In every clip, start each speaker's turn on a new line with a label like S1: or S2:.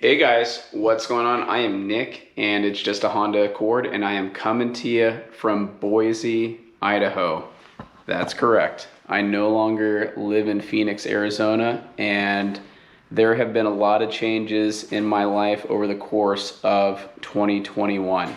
S1: Hey guys, what's going on? I am Nick, and it's just a Honda Accord, and I am coming to you from Boise, Idaho. That's correct. I no longer live in Phoenix, Arizona, and there have been a lot of changes in my life over the course of 2021.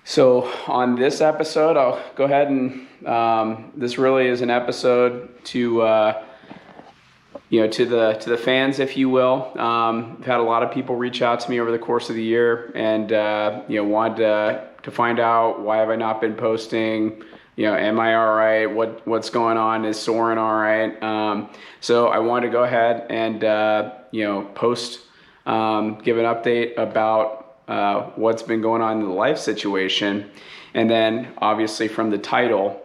S1: So on this episode, I'll go ahead and this really is an episode to the fans, if you will. I've had a lot of people reach out to me over the course of the year, and wanted to find out, why have I not been posting? Am I all right? What's going on? Is Soren all right? So I wanted to go ahead and post, give an update about what's been going on in the life situation, and then obviously from the title,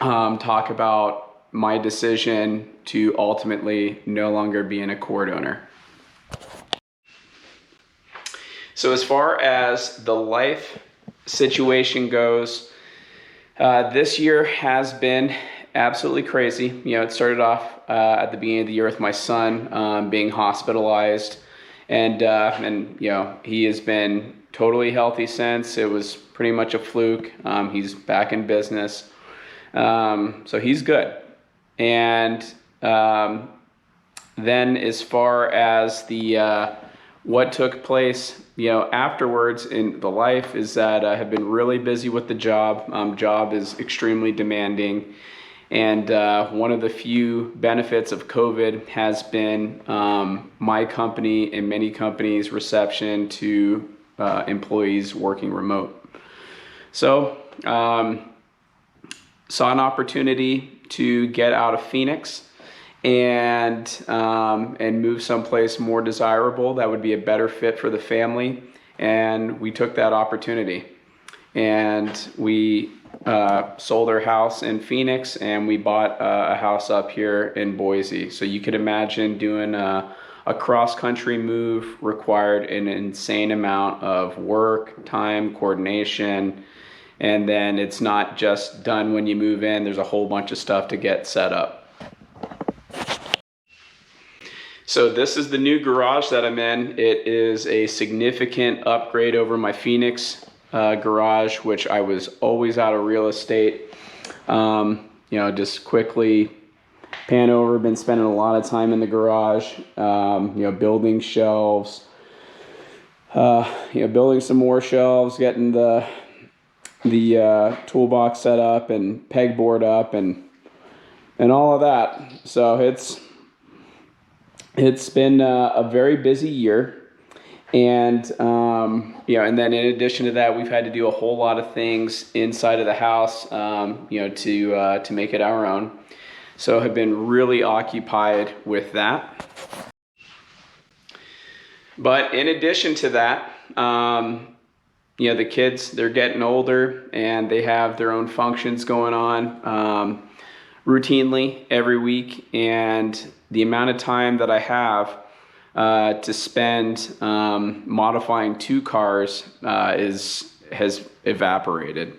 S1: talk about my decision to ultimately no longer be an Accord owner. So as far as the life situation goes, this year has been absolutely crazy. It started off at the beginning of the year with my son being hospitalized, and he has been totally healthy since. It was pretty much a fluke. He's back in business, so he's good. And then as far as the what took place, afterwards in the life, is that I have been really busy with the job. Job is extremely demanding, and one of the few benefits of COVID has been my company and many companies' reception to employees working remote. So saw an opportunity to get out of Phoenix and move someplace more desirable that would be a better fit for the family, and we took that opportunity, and we sold our house in Phoenix, and we bought a house up here in Boise. So you could imagine doing a cross-country move required an insane amount of work, time, coordination. And then it's not just done when you move in. There's a whole bunch of stuff to get set up. So this is the new garage that I'm in. It is a significant upgrade over my Phoenix garage, which I was always out of real estate. Just quickly pan over, been spending a lot of time in the garage, building shelves, building some more shelves, getting the toolbox set up and pegboard up and all of that. So it's been a very busy year, and and then in addition to that, we've had to do a whole lot of things inside of the house, to make it our own. So have been really occupied with that. But in addition to that, the kids, they're getting older, and they have their own functions going on routinely every week, and the amount of time that I have to spend modifying two cars has evaporated.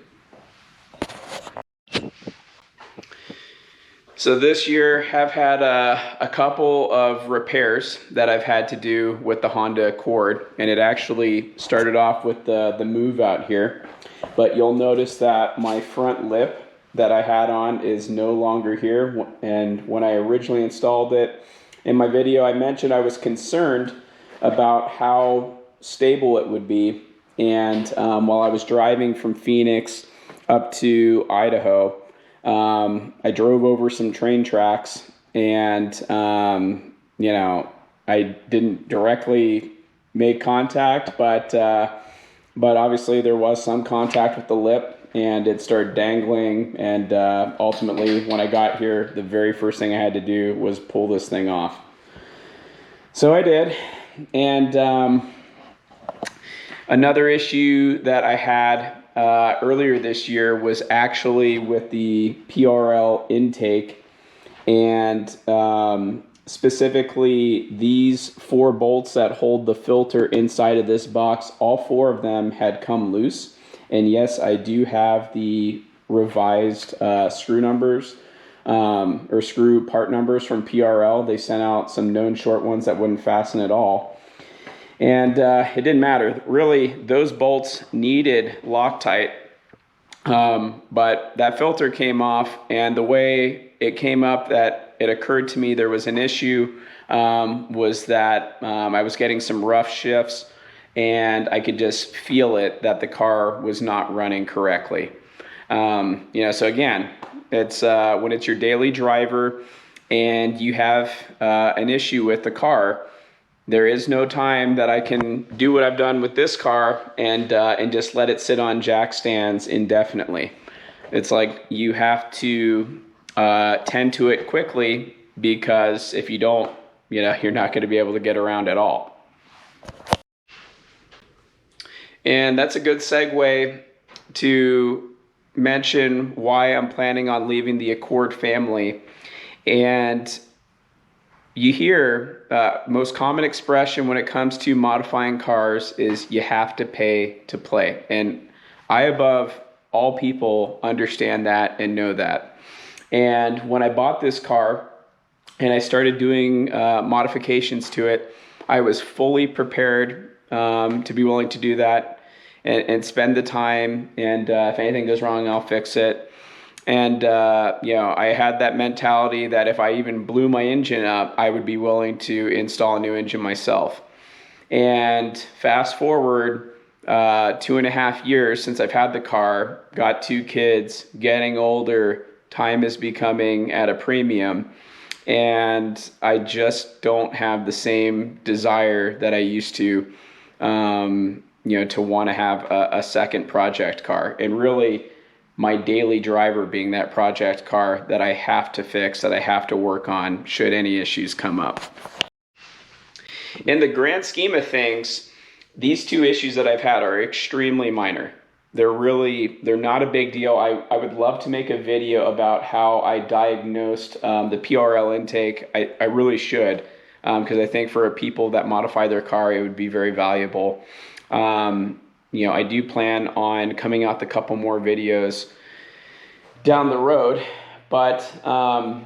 S1: So this year have had a couple of repairs that I've had to do with the Honda Accord, and it actually started off with the move out here. But you'll notice that my front lip that I had on is no longer here, and when I originally installed it, in my video I mentioned I was concerned about how stable it would be, and while I was driving from Phoenix up to Idaho, I drove over some train tracks, and I didn't directly make contact, but obviously there was some contact with the lip, and it started dangling, and ultimately when I got here, the very first thing I had to do was pull this thing off. So I did, and another issue that I had earlier this year was actually with the PRL intake, and specifically these 4 bolts that hold the filter inside of this box. All 4 of them had come loose, and yes, I do have the revised screw numbers or screw part numbers from PRL. They sent out some known short ones that wouldn't fasten at all. And it didn't matter. Really, those bolts needed Loctite, but that filter came off, and the way it came up that it occurred to me there was an issue was that I was getting some rough shifts, and I could just feel it that the car was not running correctly. So again, it's when it's your daily driver and you have an issue with the car, there is no time that I can do what I've done with this car and just let it sit on jack stands indefinitely. It's like you have to tend to it quickly, because if you don't, you're not going to be able to get around at all. And that's a good segue to mention why I'm planning on leaving the Accord family. And you hear most common expression when it comes to modifying cars is you have to pay to play. And I, above all people, understand that and know that. And when I bought this car and I started doing modifications to it, I was fully prepared to be willing to do that and spend the time. And if anything goes wrong, I'll fix it. And, I had that mentality that if I even blew my engine up, I would be willing to install a new engine myself. And fast forward 2.5 years since I've had the car, got 2 kids, getting older, time is becoming at a premium. And I just don't have the same desire that I used to want to have a second project car. And really, my daily driver being that project car that I have to fix, that I have to work on should any issues come up. In the grand scheme of things, these 2 issues that I've had are extremely minor. They're not a big deal. I would love to make a video about how I diagnosed the PRL intake. I really should, because I think for people that modify their car, it would be very valuable. I do plan on coming out with a couple more videos down the road, but, and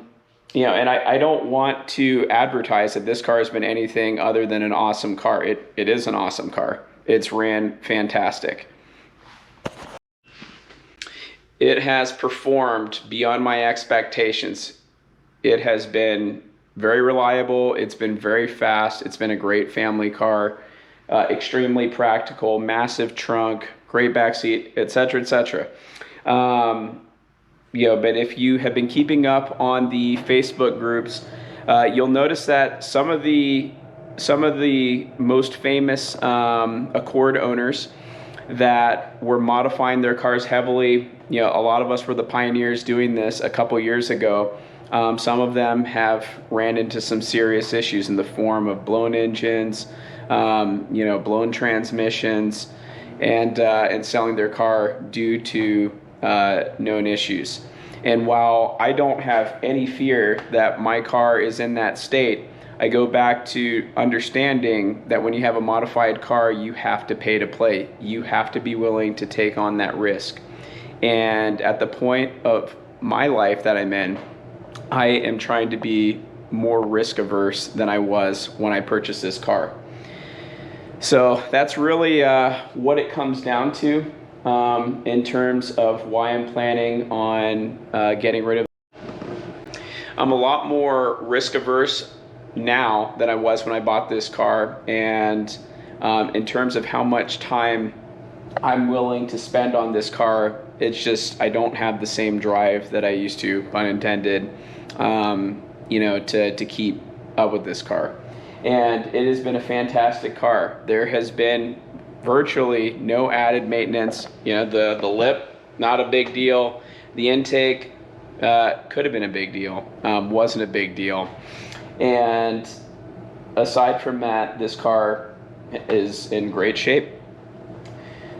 S1: I don't want to advertise that this car has been anything other than an awesome car. It is an awesome car. It's ran fantastic. It has performed beyond my expectations. It has been very reliable. It's been very fast. It's been a great family car. Extremely practical, massive trunk, great backseat, etc., etc. But if you have been keeping up on the Facebook groups, you'll notice that some of the most famous Accord owners that were modifying their cars heavily, a lot of us were the pioneers doing this a couple years ago. Some of them have ran into some serious issues in the form of blown engines, blown transmissions, and selling their car due to known issues. And while I don't have any fear that my car is in that state, I go back to understanding that when you have a modified car, you have to pay to play. You have to be willing to take on that risk. And at the point of my life that I'm in, I am trying to be more risk averse than I was when I purchased this car. So that's really what it comes down to in terms of why I'm planning on getting rid of it. I'm a lot more risk averse now than I was when I bought this car, and in terms of how much time I'm willing to spend on this car, it's just I don't have the same drive that I used to, pun intended, to keep up with this car. And it has been a fantastic car. There has been virtually no added maintenance. The lip, not a big deal. The intake could have been a big deal, wasn't a big deal. And aside from that, this car is in great shape.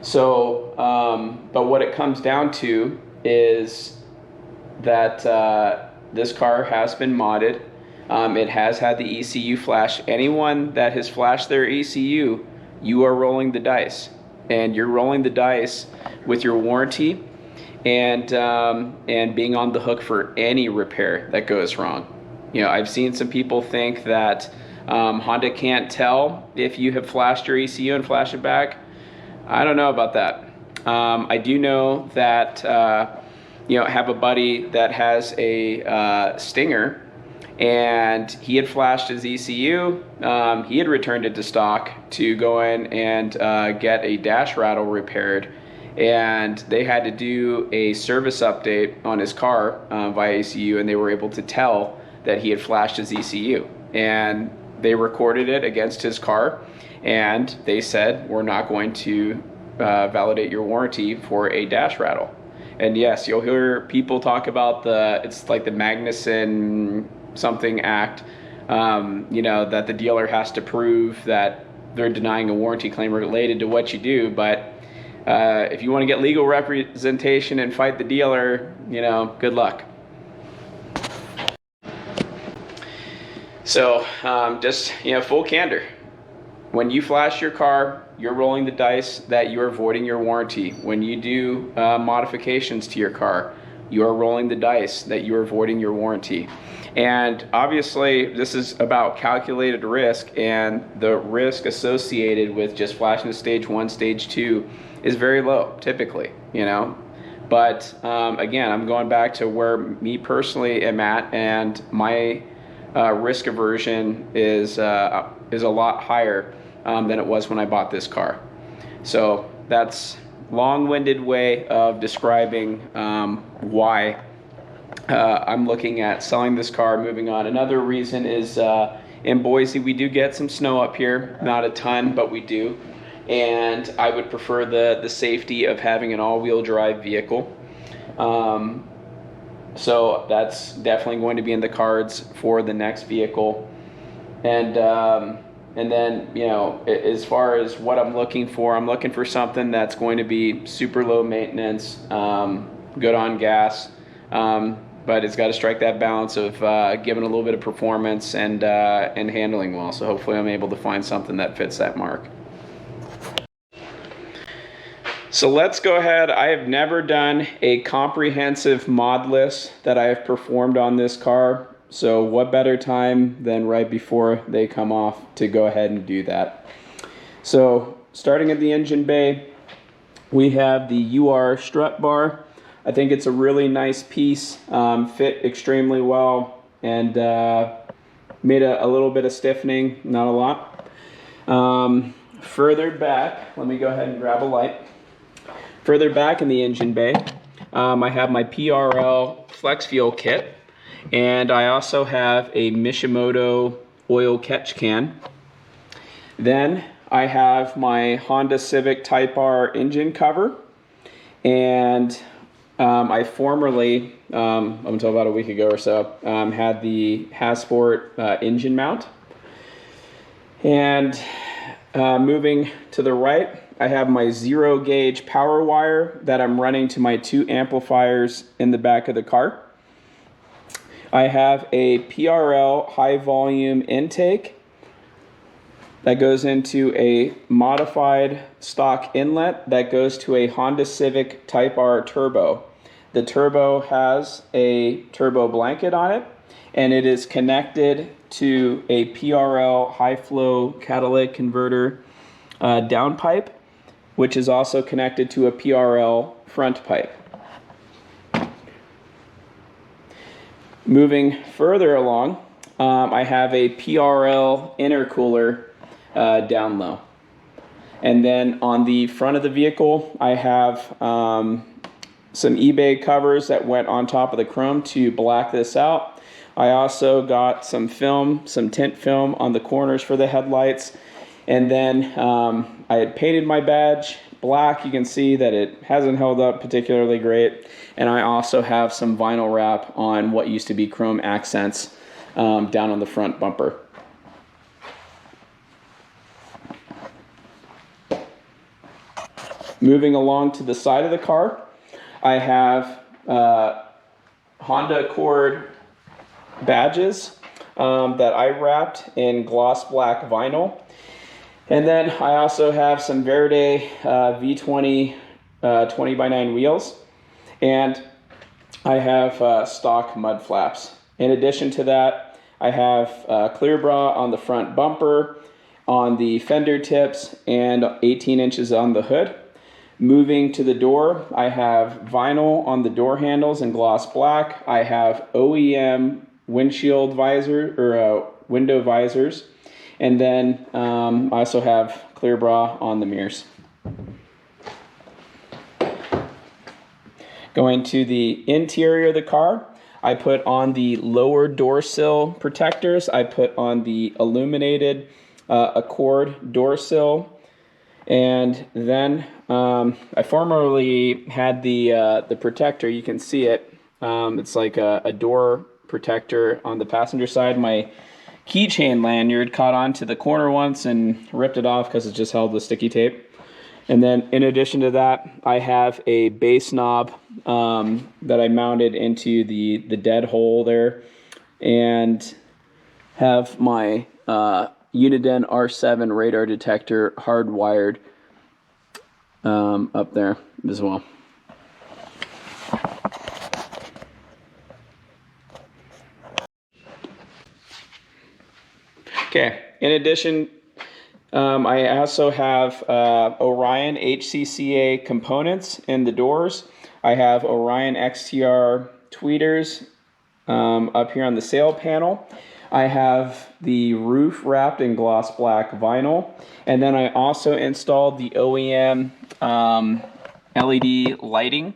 S1: So, but what it comes down to is that this car has been modded. It has had the ECU flash. Anyone that has flashed their ECU, you are rolling the dice. And you're rolling the dice with your warranty and being on the hook for any repair that goes wrong. I've seen some people think that Honda can't tell if you have flashed your ECU and flash it back. I don't know about that. I do know that I have a buddy that has a Stinger, and he had flashed his ECU. He had returned it to stock to go in and get a dash rattle repaired, and they had to do a service update on his car via ECU, and they were able to tell that he had flashed his ECU, and they recorded it against his car, and they said, we're not going to validate your warranty for a dash rattle. And yes, you'll hear people talk about it's like the Magnuson something act, that the dealer has to prove that they're denying a warranty claim related to what you do. But if you want to get legal representation and fight the dealer, good luck. So just full candor. When you flash your car, you're rolling the dice that you're voiding your warranty. When you do modifications to your car, you're rolling the dice that you're voiding your warranty. And obviously, this is about calculated risk, and the risk associated with just flashing to stage 1, stage 2 is very low, typically, But again, I'm going back to where me personally am at, and my risk aversion is a lot higher than it was when I bought this car. So that's long-winded way of describing why I'm looking at selling this car, moving on. Another reason is in Boise we do get some snow up here, not a ton, but we do. And I would prefer the safety of having an all-wheel drive vehicle. So that's definitely going to be in the cards for the next vehicle. And then, as far as what I'm looking for something that's going to be super low maintenance, good on gas, but it's got to strike that balance of giving a little bit of performance and handling well. So hopefully I'm able to find something that fits that mark. So let's go ahead. I have never done a comprehensive mod list that I have performed on this car. So what better time than right before they come off to go ahead and do that. So starting at the engine bay, we have the UR strut bar. I think it's a really nice piece, fit extremely well, and made a little bit of stiffening, not a lot. Further back, let me go ahead and grab a light. Further back in the engine bay, I have my PRL Flex Fuel kit, and I also have a Mishimoto oil catch can. Then I have my Honda Civic Type R engine cover, and I formerly, up until about a week ago or so, had the Hasport engine mount. And moving to the right, I have my 0 gauge power wire that I'm running to my 2 amplifiers in the back of the car. I have a PRL high volume intake that goes into a modified stock inlet that goes to a Honda Civic Type R turbo. The turbo has a turbo blanket on it, and it is connected to a PRL high flow catalytic converter downpipe, which is also connected to a PRL front pipe. Moving further along, I have a PRL intercooler down low. And then on the front of the vehicle, I have some eBay covers that went on top of the chrome to black this out. I also got some film, some tint film on the corners for the headlights. And then I had painted my badge black. You can see that it hasn't held up particularly great. And I also have some vinyl wrap on what used to be chrome accents down on the front bumper. Moving along to the side of the car, I have Honda Accord badges that I wrapped in gloss black vinyl. And then I also have some Verde V20 20x9 wheels, and I have stock mud flaps. In addition to that, I have clear bra on the front bumper, on the fender tips, and 18 inches on the hood. Moving to the door, I have vinyl on the door handles in gloss black. I have OEM windshield visor or window visors, and then I also have clear bra on the mirrors. Going to the interior of the car, I put on the lower door sill protectors. I put on the illuminated Accord door sill, and then I formerly had the protector. You can see it. It's like a door protector on the passenger side. My keychain lanyard caught onto the corner once and ripped it off because it's just held with sticky tape. And then in addition to that, I have a bass knob that I mounted into the dead hole there, and have my Uniden R7 radar detector hardwired up there as well. Okay, in addition, I also have Orion HCCA components in the doors. I have Orion XTR tweeters up here on the sail panel. I have the roof wrapped in gloss black vinyl. And then I also installed the OEM LED lighting.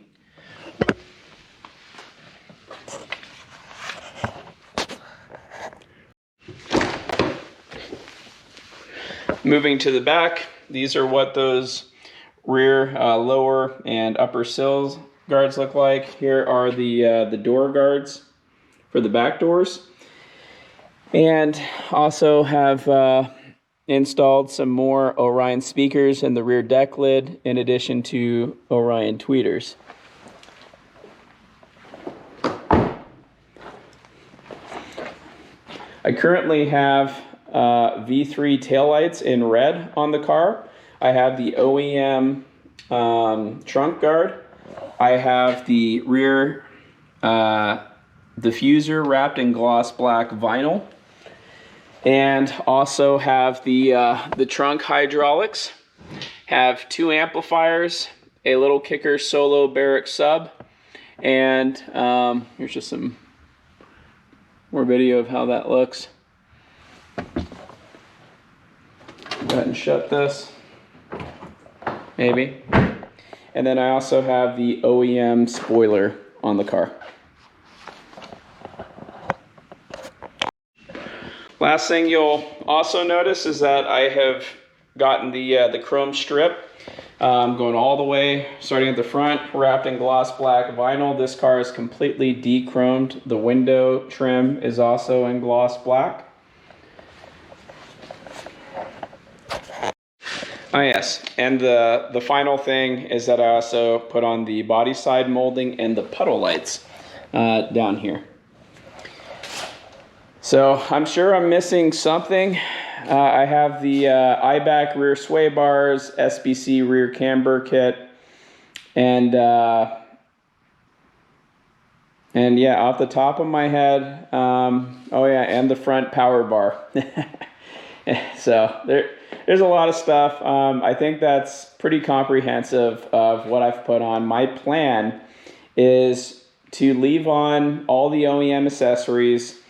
S1: Moving to the back, these are what those rear, lower, and upper sills guards look like. Here are the door guards for the back doors. And also have installed some more Orion speakers in the rear deck lid, in addition to Orion tweeters. I currently have V3 taillights in red on the car. I have the OEM trunk guard. I have the rear diffuser wrapped in gloss black vinyl, and also have the trunk hydraulics. Have 2 amplifiers, a little kicker solo Barrick sub, and here's just some more video of how that looks. Go ahead and shut this, maybe. And then I also have the OEM spoiler on the car. Last thing you'll also notice is that I have gotten the chrome strip going all the way, starting at the front, wrapped in gloss black vinyl. This car is completely de-chromed. The window trim is also in gloss black. Oh yes, and the final thing is that I also put on the body side molding and the puddle lights down here. So I'm sure I'm missing something. I have the IBAC rear sway bars, SBC rear camber kit, and yeah, off the top of my head, oh yeah, and the front power bar. So there's a lot of stuff. I think that's pretty comprehensive of what I've put on. My plan is to leave on all the OEM accessories,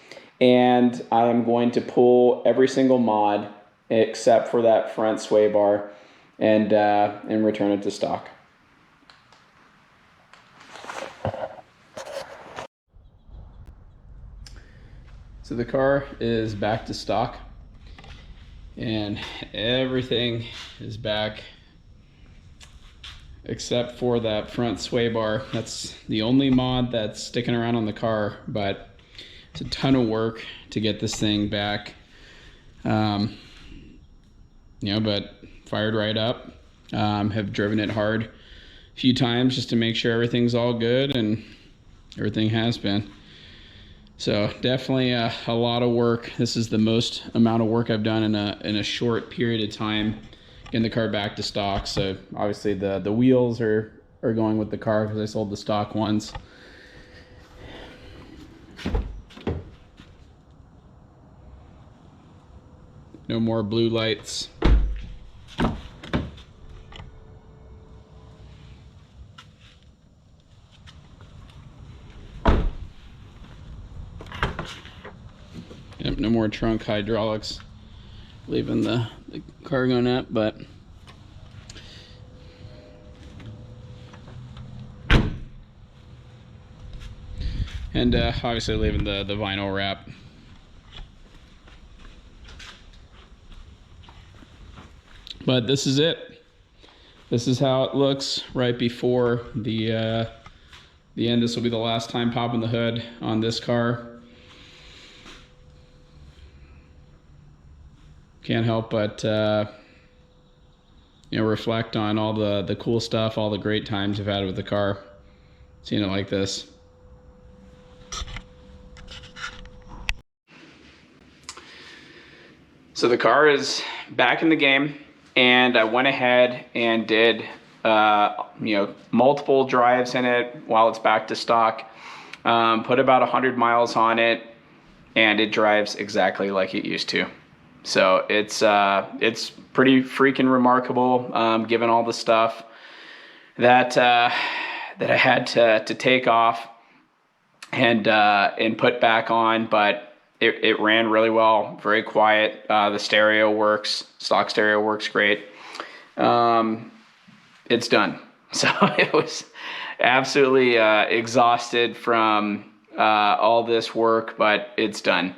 S1: and I am going to pull every single mod except for that front sway bar and return it to stock. So the car is back to stock, and everything is back except for that front sway bar. That's the only mod that's sticking around on the car, but it's a ton of work to get this thing back. You know, but fired right up. Have driven it hard a few times just to make sure everything's all good, and everything has been. So definitely a lot of work. This is the most amount of work I've done in a short period of time getting the car back to stock. So obviously the wheels are going with the car because I sold the stock ones. No more blue lights. Yep, no more trunk hydraulics leaving the cargo net, but and obviously leaving the vinyl wrap. But this is it. This is how it looks right before the end. This will be the last time popping the hood on this car. Can't help but reflect on all the cool stuff, all the great times I've had with the car. Seeing it like this. So the car is back in the game, and I went ahead and did multiple drives in it while it's back to stock. Put about 100 miles on it, and it drives exactly like it used to. So it's pretty freaking remarkable, given all the stuff that I had to take off and put back on, but it ran really well, very quiet. The stereo works, stock stereo works great. It's done. So it was absolutely exhausted from all this work, but it's done.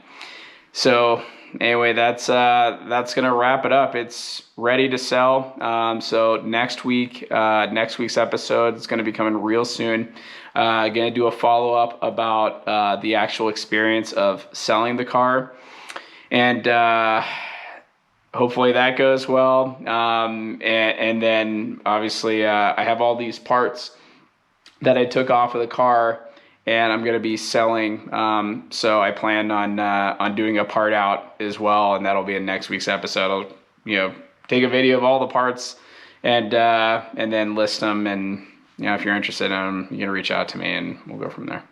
S1: So anyway, that's gonna wrap it up. It's ready to sell. So next week's episode is gonna be coming real soon. Gonna do a follow-up about the actual experience of selling the car, and hopefully that goes well. And then obviously I have all these parts that I took off of the car, and I'm going to be selling. So I plan on doing a part out as well, and that'll be in next week's episode. I'll take a video of all the parts and then list them. And if you're interested in them, you can reach out to me, and we'll go from there.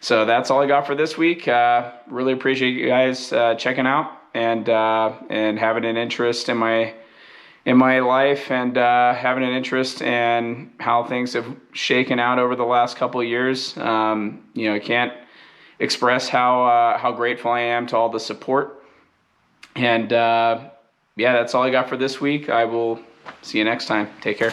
S1: So that's all I got for this week. Really appreciate you guys checking out and having an interest in my life, and having an interest in how things have shaken out over the last couple of years. I can't express how grateful I am to all the support. And that's all I got for this week. I will see you next time. Take care.